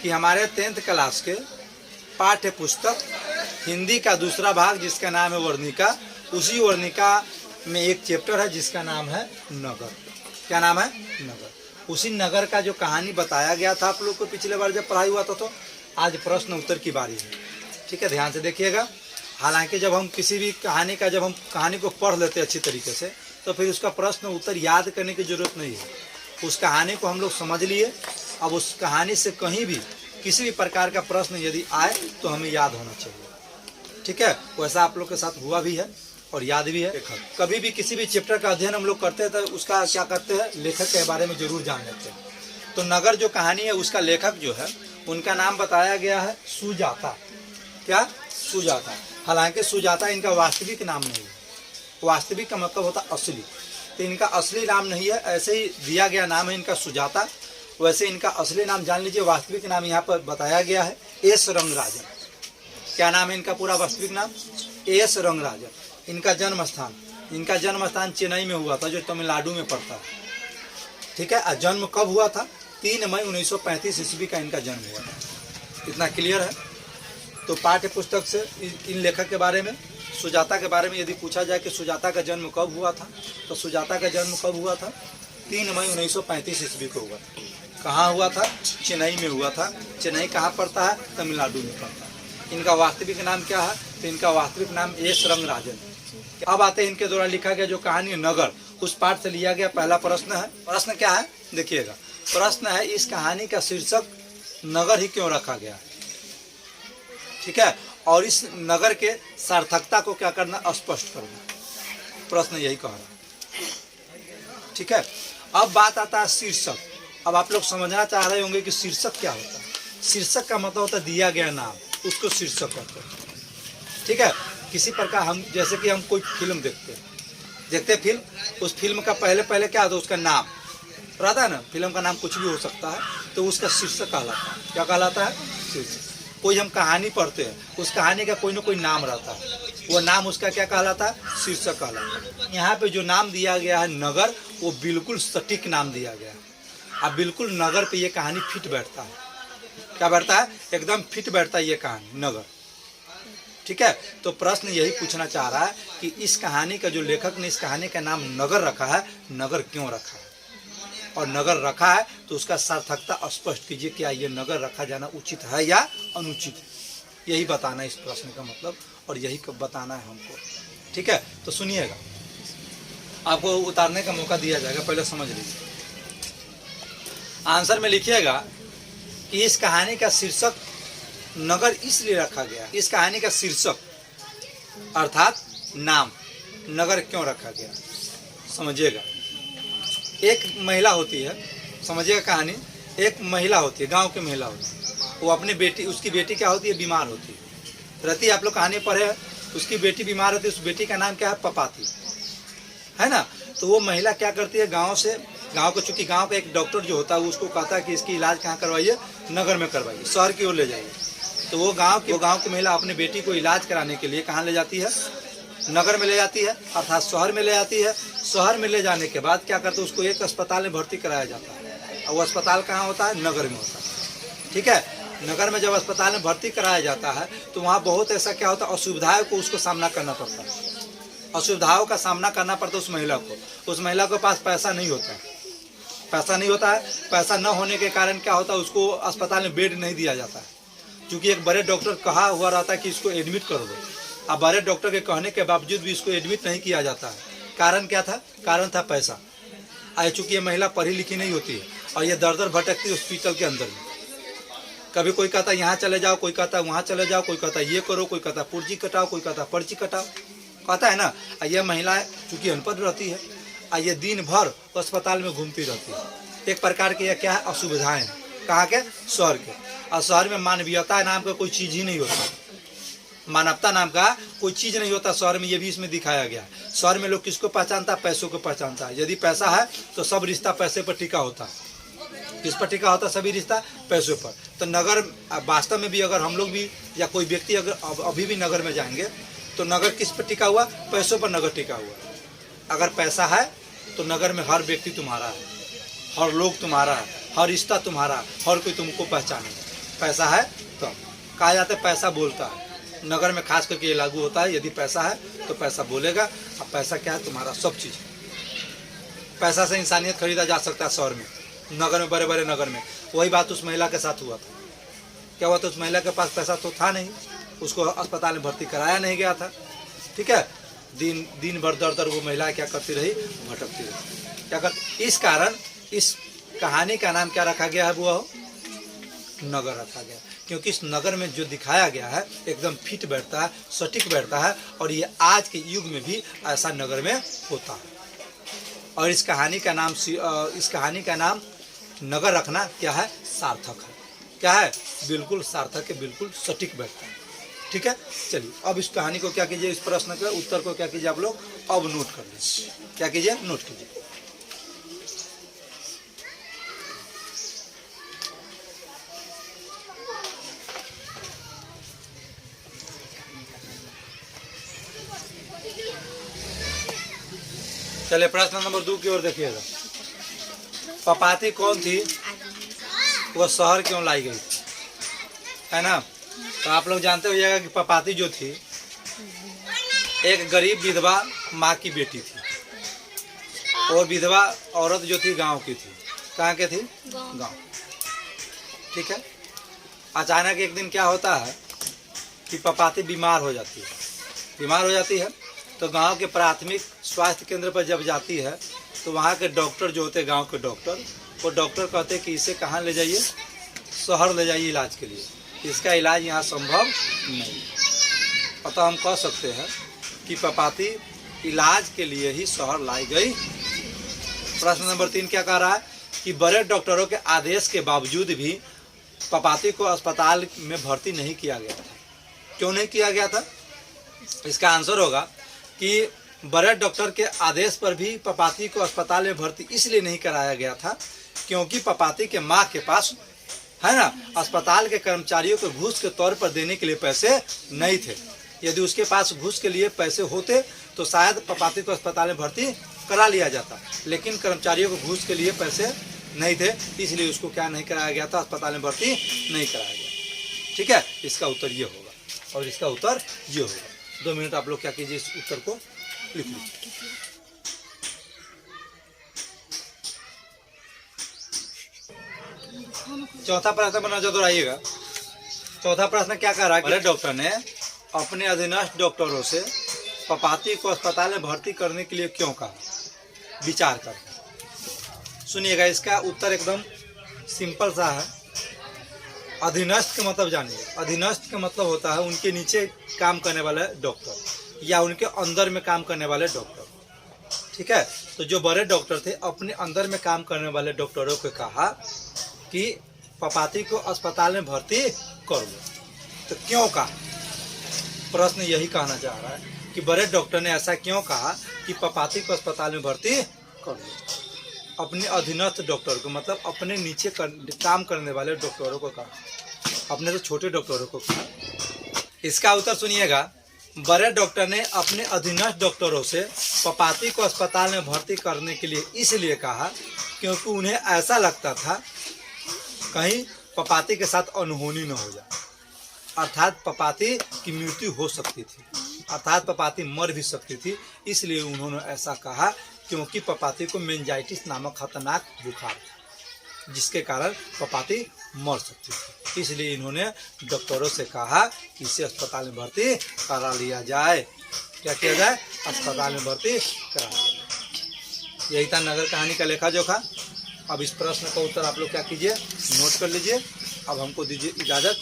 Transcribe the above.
कि हमारे 10th class के पाठ्य पुस्तक हिंदी का दूसरा भाग जिसका नाम है वर्णिका, उसी वर्णिका में एक चैप्टर है जिसका नाम है नगर। क्या नाम है? नगर। उसी नगर का जो कहानी बताया गया था आप लोग को पिछले बार जब पढ़ाई हुआ था, तो आज प्रश्न उत्तर की बारी है। ठीक है, ध्यान से देखिएगा। हालांकि जब हम किसी भी कहानी का जब हम कहानी को पढ़ लेते हैं अच्छी तरीके से, तो फिर उसका प्रश्न उत्तर याद करने की जरूरत नहीं है। उस कहानी को हम लोग समझ लिए, अब उस कहानी से कहीं भी किसी भी प्रकार का प्रश्न यदि आए तो हमें याद होना चाहिए। ठीक है, वैसा आप लोग के साथ हुआ भी है और याद भी है। कभी भी किसी भी चैप्टर का अध्ययन हम लोग करते हैं तो उसका क्या करते हैं, लेखक के बारे में जरूर जान लेते हैं। तो नगर जो कहानी है उसका लेखक जो है उनका नाम बताया गया है सुजाता। क्या? सुजाता। हालांकि सुजाता इनका वास्तविक नाम नहीं है। वास्तविक का मतलब होता असली, तो इनका असली नाम नहीं है, ऐसे ही दिया गया नाम है इनका सुजाता। वैसे इनका असली नाम जान लीजिए, वास्तविक नाम यहाँ पर बताया गया है एस रंगराजन। क्या नाम है इनका पूरा वास्तविक नाम? एस रंगराजन। इनका जन्म स्थान चेन्नई में हुआ था, जो तमिलनाडु में पड़ता है। ठीक है, और जन्म कब हुआ था? 3 मई 1935 ईस्वी का इनका जन्म हुआ था। इतना क्लियर है। तो पाठ्य पुस्तक से इन लेखक के बारे में, सुजाता के बारे में यदि पूछा जाए कि सुजाता का जन्म कब हुआ था, तो सुजाता का जन्म कब हुआ था? 3 मई 1935 ईस्वी को हुआ था। कहाँ हुआ था? चेन्नई में हुआ था। चेन्नई कहाँ पड़ता है? तमिलनाडु में पड़ता है। इनका वास्तविक नाम क्या है? तो इनका वास्तविक नाम एस रंगराजन। अब आते हैं इनके द्वारा लिखा गया जो कहानी नगर, उस पाठ से लिया गया पहला प्रश्न है। प्रश्न क्या है? देखिएगा, प्रश्न है इस कहानी का शीर्षक नगर ही क्यों रखा गया? ठीक है, और इस नगर के सार्थकता को क्या करना? स्पष्ट करना। प्रश्न यही कह रहा है। ठीक है, अब बात आता है शीर्षक। अब आप लोग समझना चाह रहे होंगे कि शीर्षक क्या होता है। शीर्षक का मतलब होता है दिया गया नाम, उसको शीर्षक कहते हैं। ठीक है, किसी प्रकार हम जैसे कि हम कोई फिल्म देखते फिल्म, उस फिल्म का पहले क्या होता है? उसका नाम रहता है ना। फिल्म का नाम कुछ भी हो सकता है, तो उसका शीर्षक कहलाता है। क्या कहलाता है? शीर्षक। कोई हम कहानी पढ़ते हैं, उस कहानी का कोई ना कोई नाम रहता है, वो नाम उसका क्या कहलाता है? शीर्षक कहलाता है। यहाँ पे जो नाम दिया गया है नगर, वो बिल्कुल सटीक नाम दिया गया है। अब बिल्कुल नगर पे ये कहानी फिट बैठता है। क्या बैठता है? एकदम फिट बैठता है ये कहानी नगर। ठीक है, तो प्रश्न यही पूछना चाह रहा है कि इस कहानी का जो लेखक ने इस कहानी का नाम नगर रखा है, नगर क्यों रखा है, और नगर रखा है तो उसका सार्थकता स्पष्ट कीजिए। क्या ये नगर रखा जाना उचित है या अनुचित? यही बताना है इस प्रश्न का मतलब, और यही बताना है हमको। ठीक है, तो सुनिएगा, आपको उतारने का मौका दिया जाएगा, पहले समझ लीजिए। आंसर में लिखिएगा कि इस कहानी का शीर्षक नगर इसलिए रखा गया। इस कहानी का शीर्षक अर्थात नाम नगर क्यों रखा गया, समझिएगा। एक महिला होती है, समझिएगा कहानी। एक महिला होती है, गांव की महिला होती है। वो अपनी बेटी, उसकी बेटी क्या होती है? बीमार होती है रहती है। आप लोग कहानी पढ़े हैं, उसकी बेटी बीमार होती है। उस बेटी का नाम क्या है? पपाती, है ना। तो वो महिला क्या करती है, गांव को, चूंकि गांव का एक डॉक्टर जो होता है वो उसको कहता है कि इसकी इलाज कहाँ करवाइए? नगर में करवाइए, शहर की ओर ले जाइए। तो वो गांव की महिला अपनी बेटी को इलाज कराने के लिए कहाँ ले जाती है? नगर में ले जाती है, अर्थात शहर में ले जाती है। शहर में ले जाने के बाद क्या करते हैं? उसको एक अस्पताल में भर्ती कराया जाता है, और वो अस्पताल कहाँ होता है? नगर में होता है। ठीक है, नगर में जब अस्पताल में भर्ती कराया जाता है तो वहाँ बहुत ऐसा क्या होता है? असुविधाओं को उसको सामना करना पड़ता है। असुविधाओं का सामना करना पड़ता है उस महिला को। उस महिला के पास पैसा नहीं होता है। पैसा न होने के कारण क्या होता है? उसको अस्पताल में बेड नहीं दिया जाता है, क्योंकि एक बड़े डॉक्टर कहा हुआ रहता है कि इसको एडमिट कर दो। अब बड़े डॉक्टर के कहने के बावजूद भी इसको एडमिट नहीं किया जाता है। कारण क्या था? कारण था पैसा। चूंकि ये महिला पढ़ी लिखी नहीं होती है और ये दर दर भटकती है हॉस्पिटल के अंदर में। कभी कोई कहता है यहाँ चले जाओ, कोई कहता है वहाँ चले जाओ, कोई कहता है ये करो, कोई कहता है पुर्जी कटाओ, कोई कहता है पर्ची कटाओ, कहता है ना। ये महिला चूंकि अनपढ़ रहती है, ये दिन भर अस्पताल में घूमती रहती है। एक प्रकार की यह क्या है? असुविधाएं हैं। कहाँ के? शहर के। और शहर में मानवीयता नाम का कोई चीज़ ही नहीं होता, मानवता नाम का कोई चीज़ नहीं होता शहर में। ये भी इसमें दिखाया गया है। शहर में लोग किसको पहचानता है? पैसों को पहचानता है। यदि पैसा है तो सब रिश्ता पैसे पर टिका होता है। किस पर टिका होता है? सभी रिश्ता पैसों पर। तो नगर वास्तव में भी अगर हम लोग भी या कोई व्यक्ति अगर अभी भी नगर में जाएंगे तो नगर किस पर टिका हुआ? पैसों पर नगर टिका हुआ। अगर पैसा है तो नगर में हर व्यक्ति तुम्हारा है, हर लोग तुम्हारा है, हर रिश्ता तुम्हारा, हर कोई तुमको पहचानेगा। पैसा है तो कहा जाता है पैसा बोलता है। नगर में खास करके ये लागू होता है, यदि पैसा है तो पैसा बोलेगा। अब पैसा क्या है? तुम्हारा सब चीज़। पैसा से इंसानियत खरीदा जा सकता है शहर में, नगर में, बड़े बड़े नगर में। वही बात उस महिला के साथ हुआ था। क्या हुआ था? उस महिला के पास पैसा तो था नहीं, उसको अस्पताल में भर्ती कराया नहीं गया था। ठीक है, दिन भर दर दर वो महिला क्या करती रही? भटकती रही। क्या कर, इस कारण इस कहानी का नाम क्या रखा गया है? वो नगर रखा गया, क्योंकि इस नगर में जो दिखाया गया है एकदम फिट बैठता है, सटीक बैठता है। और ये आज के युग में भी ऐसा नगर में होता है। और इस कहानी का नाम नगर रखना क्या है? सार्थक है। क्या है? बिल्कुल सार्थक है, बिल्कुल सटीक बैठता है। ठीक है, चलिए अब इस कहानी को क्या कीजिए, इस प्रश्न के उत्तर को क्या कीजिए आप लोग अब नोट कर लीजिए। क्या कीजिए? नोट कीजिए। चलिए प्रश्न नंबर 2 की ओर देखिएगा। पपाती कौन थी? वो शहर क्यों लाई गई थी? है ना? तो आप लोग जानते होइएगा कि पपाती जो थी एक गरीब विधवा माँ की बेटी थी। और विधवा औरत जो थी गांव की थी। कहाँ के थी? गांव। ठीक है, अचानक एक दिन क्या होता है कि पपाती बीमार हो जाती है। बीमार हो जाती है तो गांव के प्राथमिक स्वास्थ्य केंद्र पर जब जाती है तो वहाँ के डॉक्टर जो होते हैं, गांव के डॉक्टर, वो डॉक्टर कहते हैं कि इसे कहाँ ले जाइए? शहर ले जाइए इलाज के लिए। इसका इलाज यहाँ संभव नहीं। अतः हम कह सकते हैं कि पपाती इलाज के लिए ही शहर लाई गई। प्रश्न नंबर 3 क्या कह रहा है कि बड़े डॉक्टरों के आदेश के बावजूद भी पपाती को अस्पताल में भर्ती नहीं किया गया था। क्यों नहीं किया गया था? इसका आंसर होगा कि बड़े डॉक्टर के आदेश पर भी पपाती को अस्पताल में भर्ती इसलिए नहीं कराया गया था क्योंकि पपाती के माँ के पास, है ना, अस्पताल के कर्मचारियों को घूस के तौर पर देने के लिए पैसे नहीं थे। यदि उसके पास घूस के लिए पैसे होते तो शायद पपाती को अस्पताल में भर्ती करा लिया जाता, लेकिन कर्मचारियों को घूस के लिए पैसे नहीं थे, इसलिए उसको क्या नहीं कराया गया था? अस्पताल में भर्ती नहीं कराया गया। ठीक है, इसका उत्तर ये होगा और इसका उत्तर ये होगा। 2 मिनट आप लोग क्या कीजिए, इस उत्तर को लिख लीजिए। चौथा प्रश्न पर नजर दोहराइएगा। चौथा प्रश्न क्या कह रहा है? बड़े डॉक्टर ने अपने अधीनस्थ डॉक्टरों से पपाती को अस्पताल में भर्ती करने के लिए क्यों कहा? विचार कर सुनिएगा। इसका उत्तर एकदम सिंपल सा है। अधीनस्थ का मतलब जानिए। अधीनस्थ का मतलब होता है उनके नीचे काम करने वाले डॉक्टर या उनके अंदर में काम करने वाले डॉक्टर। ठीक है, तो जो बड़े डॉक्टर थे अपने अंदर में काम करने वाले डॉक्टरों को कहा कि पपाती को अस्पताल में भर्ती कर लो। तो क्यों कहा? प्रश्न यही कहना चाह रहा है कि बड़े डॉक्टर ने ऐसा क्यों कहा कि पपाती को अस्पताल में भर्ती कर लो। अपने अधीनस्थ डॉक्टर को, मतलब अपने नीचे काम करने वाले डॉक्टरों को कहा, अपने से छोटे डॉक्टरों को कहा। इसका उत्तर सुनिएगा। बड़े डॉक्टर ने अपने अधीनस्थ डॉक्टरों से पपाती को अस्पताल में भर्ती करने के लिए इसलिए कहा क्योंकि उन्हें ऐसा लगता था कहीं पपाती के साथ अनहोनी न हो जाए, अर्थात पपाती की मृत्यु हो सकती थी, अर्थात पपाती मर भी सकती थी। इसलिए उन्होंने ऐसा कहा क्योंकि पपाती को मेनिंजाइटिस नामक खतरनाक बुखार था जिसके कारण पपाती मर सकती थी। इसलिए इन्होंने डॉक्टरों से कहा कि इसे अस्पताल में भर्ती करा लिया जाए। क्या किया जाए? अस्पताल में भर्ती करा लिया जाए। यही था नगर कहानी का लेखा जोखा। अब इस प्रश्न का उत्तर आप लोग क्या कीजिए? नोट कर लीजिए। अब हमको दीजिए इजाज़त।